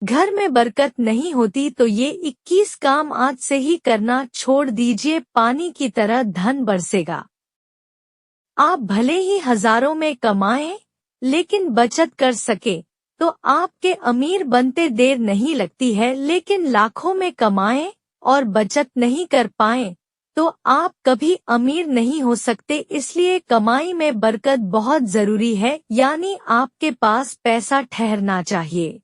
घर में बरकत नहीं होती तो ये 21 काम आज से ही करना छोड़ दीजिए, पानी की तरह धन बरसेगा। आप भले ही हजारों में कमाएं, लेकिन बचत कर सके तो आपके अमीर बनते देर नहीं लगती है, लेकिन लाखों में कमाएं और बचत नहीं कर पाएं तो आप कभी अमीर नहीं हो सकते। इसलिए कमाई में बरकत बहुत जरूरी है, यानी आपके पास पैसा ठहरना चाहिए।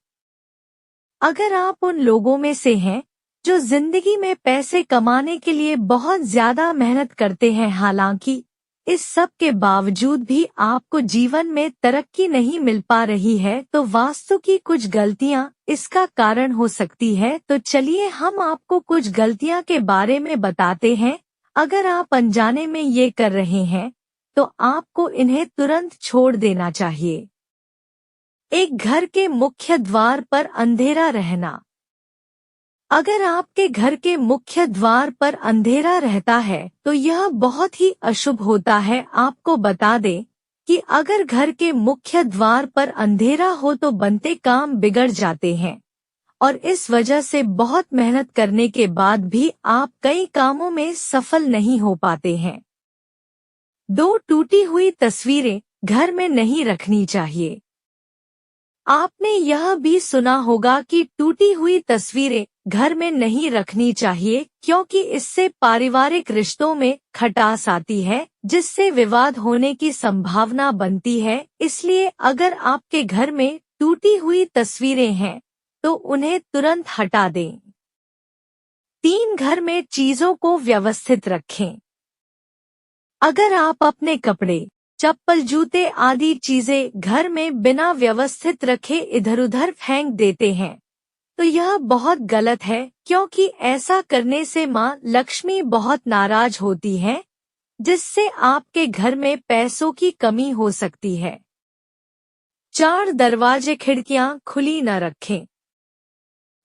अगर आप उन लोगों में से हैं जो जिंदगी में पैसे कमाने के लिए बहुत ज्यादा मेहनत करते हैं, हालांकि इस सब के बावजूद भी आपको जीवन में तरक्की नहीं मिल पा रही है, तो वास्तु की कुछ गलतियां इसका कारण हो सकती है। तो चलिए हम आपको कुछ गलतियां के बारे में बताते हैं। अगर आप अनजाने में ये कर रहे हैं तो आपको इन्हें तुरंत छोड़ देना चाहिए। एक घर के मुख्य द्वार पर अंधेरा रहना। अगर आपके घर के मुख्य द्वार पर अंधेरा रहता है तो यह बहुत ही अशुभ होता है। आपको बता दें कि अगर घर के मुख्य द्वार पर अंधेरा हो तो बनते काम बिगड़ जाते हैं और इस वजह से बहुत मेहनत करने के बाद भी आप कई कामों में सफल नहीं हो पाते हैं। 2 टूटी हुई तस्वीरें घर में नहीं रखनी चाहिए। आपने यह भी सुना होगा कि टूटी हुई तस्वीरें घर में नहीं रखनी चाहिए, क्योंकि इससे पारिवारिक रिश्तों में खटास आती है, जिससे विवाद होने की संभावना बनती है। इसलिए अगर आपके घर में टूटी हुई तस्वीरें हैं तो उन्हें तुरंत हटा दें। 3 घर में चीजों को व्यवस्थित रखें। अगर आप अपने कपड़े, चप्पल, जूते आदि चीजें घर में बिना व्यवस्थित रखे इधर उधर फेंक देते हैं तो यह बहुत गलत है, क्योंकि ऐसा करने से माँ लक्ष्मी बहुत नाराज होती है, जिससे आपके घर में पैसों की कमी हो सकती है। 4 दरवाजे खिड़कियां खुली न रखें।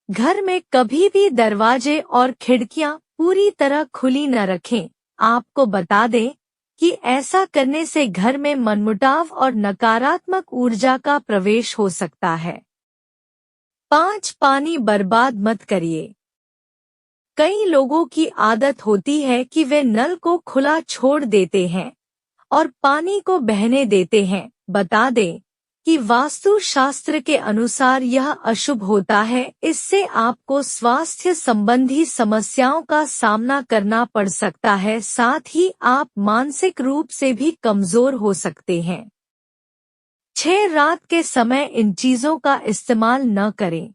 घर में कभी भी दरवाजे और खिड़कियां पूरी तरह खुली न रखें। आपको बता दें कि ऐसा करने से घर में मनमुटाव और नकारात्मक ऊर्जा का प्रवेश हो सकता है। 5 पानी बर्बाद मत करिए। कई लोगों की आदत होती है कि वे नल को खुला छोड़ देते हैं और पानी को बहने देते हैं। बता दें कि वास्तु शास्त्र के अनुसार यह अशुभ होता है। इससे आपको स्वास्थ्य संबंधी समस्याओं का सामना करना पड़ सकता है, साथ ही आप मानसिक रूप से भी कमजोर हो सकते हैं। 6 रात के समय इन चीजों का इस्तेमाल न करें।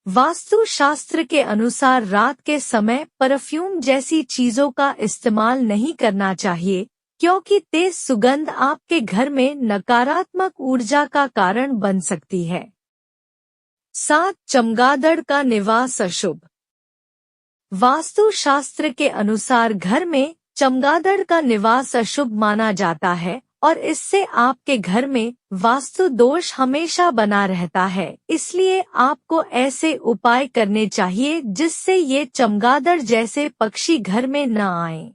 वास्तु शास्त्र के अनुसार रात के समय परफ्यूम जैसी चीजों का इस्तेमाल नहीं करना चाहिए, क्योंकि तेज सुगंध आपके घर में नकारात्मक ऊर्जा का कारण बन सकती है। 7 चमगादड़ का निवास अशुभ। वास्तु शास्त्र के अनुसार घर में चमगादड़ का निवास अशुभ माना जाता है और इससे आपके घर में वास्तु दोष हमेशा बना रहता है। इसलिए आपको ऐसे उपाय करने चाहिए जिससे ये चमगादड़ जैसे पक्षी घर में न आएं।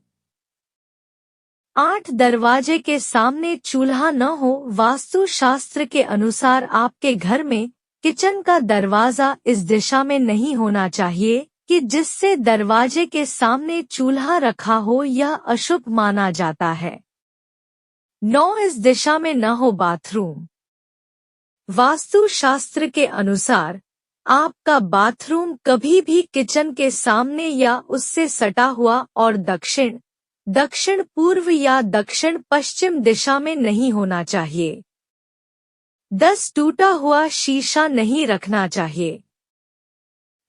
8 दरवाजे के सामने चूल्हा न हो। वास्तु शास्त्र के अनुसार आपके घर में किचन का दरवाजा इस दिशा में नहीं होना चाहिए कि जिससे दरवाजे के सामने चूल्हा रखा हो, यह अशुभ माना जाता है। 9 इस दिशा में न हो बाथरूम। वास्तु शास्त्र के अनुसार आपका बाथरूम कभी भी किचन के सामने या उससे सटा हुआ और दक्षिण पूर्व या दक्षिण पश्चिम दिशा में नहीं होना चाहिए। 10 टूटा हुआ शीशा नहीं रखना चाहिए।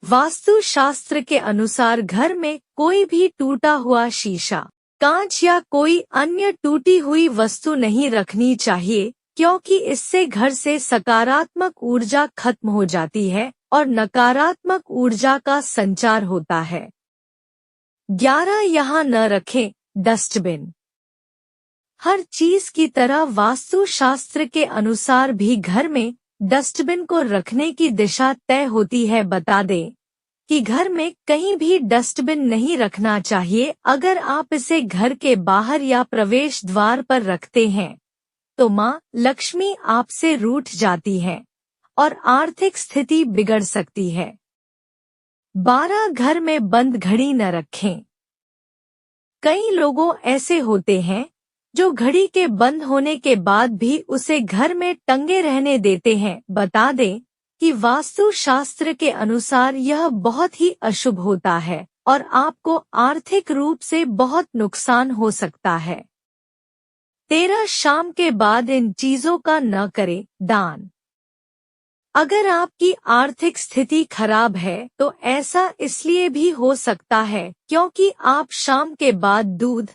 वास्तु शास्त्र के अनुसार घर में कोई भी टूटा हुआ शीशा, कांच या कोई अन्य टूटी हुई वस्तु नहीं रखनी चाहिए, क्योंकि इससे घर से सकारात्मक ऊर्जा खत्म हो जाती है और नकारात्मक ऊर्जा का संचार होता है। 11 यहाँ न रखें डस्टबिन। हर चीज की तरह वास्तु शास्त्र के अनुसार भी घर में डस्टबिन को रखने की दिशा तय होती है। बता दें कि घर में कहीं भी डस्टबिन नहीं रखना चाहिए। अगर आप इसे घर के बाहर या प्रवेश द्वार पर रखते हैं तो माँ लक्ष्मी आपसे रूठ जाती है और आर्थिक स्थिति बिगड़ सकती है। 12 घर में बंद घड़ी न रखें। कई लोगों ऐसे होते हैं जो घड़ी के बंद होने के बाद भी उसे घर में टंगे रहने देते हैं। बता दें कि वास्तु शास्त्र के अनुसार यह बहुत ही अशुभ होता है और आपको आर्थिक रूप से बहुत नुकसान हो सकता है। 13 शाम के बाद इन चीजों का न करें। दान। अगर आपकी आर्थिक स्थिति खराब है तो ऐसा इसलिए भी हो सकता है क्योंकि आप शाम के बाद दूध,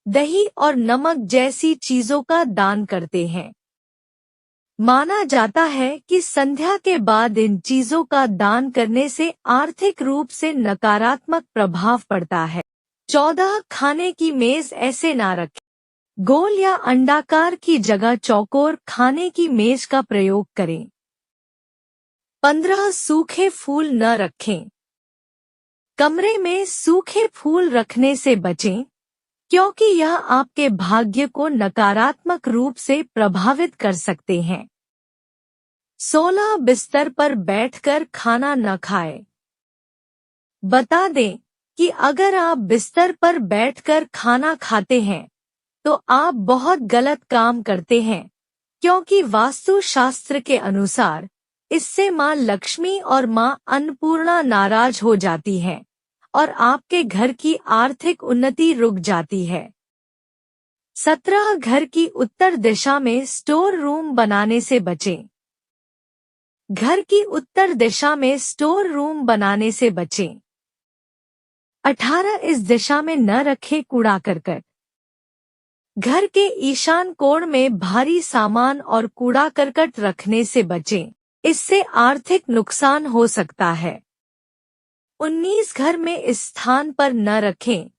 दही और नमक जैसी चीजों का दान करते हैं। माना जाता है कि संध्या के बाद इन चीजों का दान करने से आर्थिक रूप से नकारात्मक प्रभाव पड़ता है। 14 खाने की मेज ऐसे ना रखें। गोल या अंडाकार की जगह चौकोर खाने की मेज का प्रयोग करें। 15 सूखे फूल न रखें। कमरे में सूखे फूल रखने से बचें क्योंकि यह आपके भाग्य को नकारात्मक रूप से प्रभावित कर सकते हैं। 16 बिस्तर पर बैठकर खाना न खाएं। बता दें कि अगर आप बिस्तर पर बैठकर खाना खाते हैं तो आप बहुत गलत काम करते हैं क्योंकि वास्तु शास्त्र के अनुसार इससे मां लक्ष्मी और मां अन्नपूर्णा नाराज हो जाती है और आपके घर की आर्थिक उन्नति रुक जाती है। 17 घर की उत्तर दिशा में स्टोर रूम बनाने से बचें। घर की उत्तर दिशा में स्टोर रूम बनाने से बचें। 18 इस दिशा में न रखें कूड़ा करकट। घर के ईशान कोण में भारी सामान और कूड़ा करकट रखने से बचें, इससे आर्थिक नुकसान हो सकता है। 19 घर में इस स्थान पर न रखें।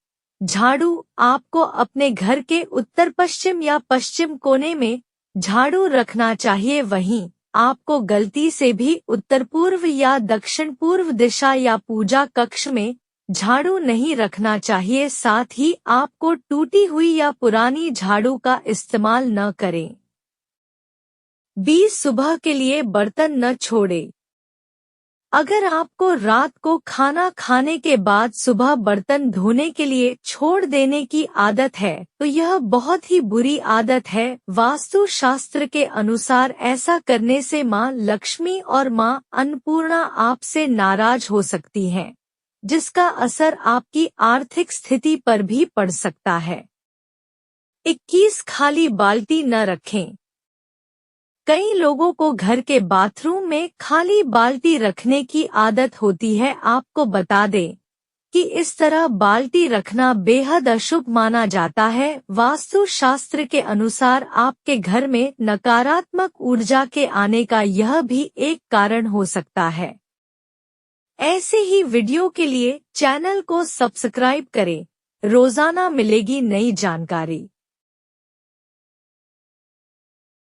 झाड़ू। आपको अपने घर के उत्तर पश्चिम या पश्चिम कोने में झाड़ू रखना चाहिए। वहीं आपको गलती से भी उत्तर पूर्व या दक्षिण पूर्व दिशा या पूजा कक्ष में झाड़ू नहीं रखना चाहिए। साथ ही आपको टूटी हुई या पुरानी झाड़ू का इस्तेमाल न करें। 20 सुबह के लिए बर्तन न छोड़ें। अगर आपको रात को खाना खाने के बाद सुबह बर्तन धोने के लिए छोड़ देने की आदत है तो यह बहुत ही बुरी आदत है। वास्तु शास्त्र के अनुसार ऐसा करने से मां लक्ष्मी और मां अन्नपूर्णा आपसे नाराज हो सकती हैं, जिसका असर आपकी आर्थिक स्थिति पर भी पड़ सकता है। 21 खाली बाल्टी न रखें। कई लोगों को घर के बाथरूम में खाली बाल्टी रखने की आदत होती है। आपको बता दें कि इस तरह बाल्टी रखना बेहद अशुभ माना जाता है। वास्तु शास्त्र के अनुसार आपके घर में नकारात्मक ऊर्जा के आने का यह भी एक कारण हो सकता है। ऐसे ही वीडियो के लिए चैनल को सब्सक्राइब करें। रोजाना मिलेगी नई जानकारी।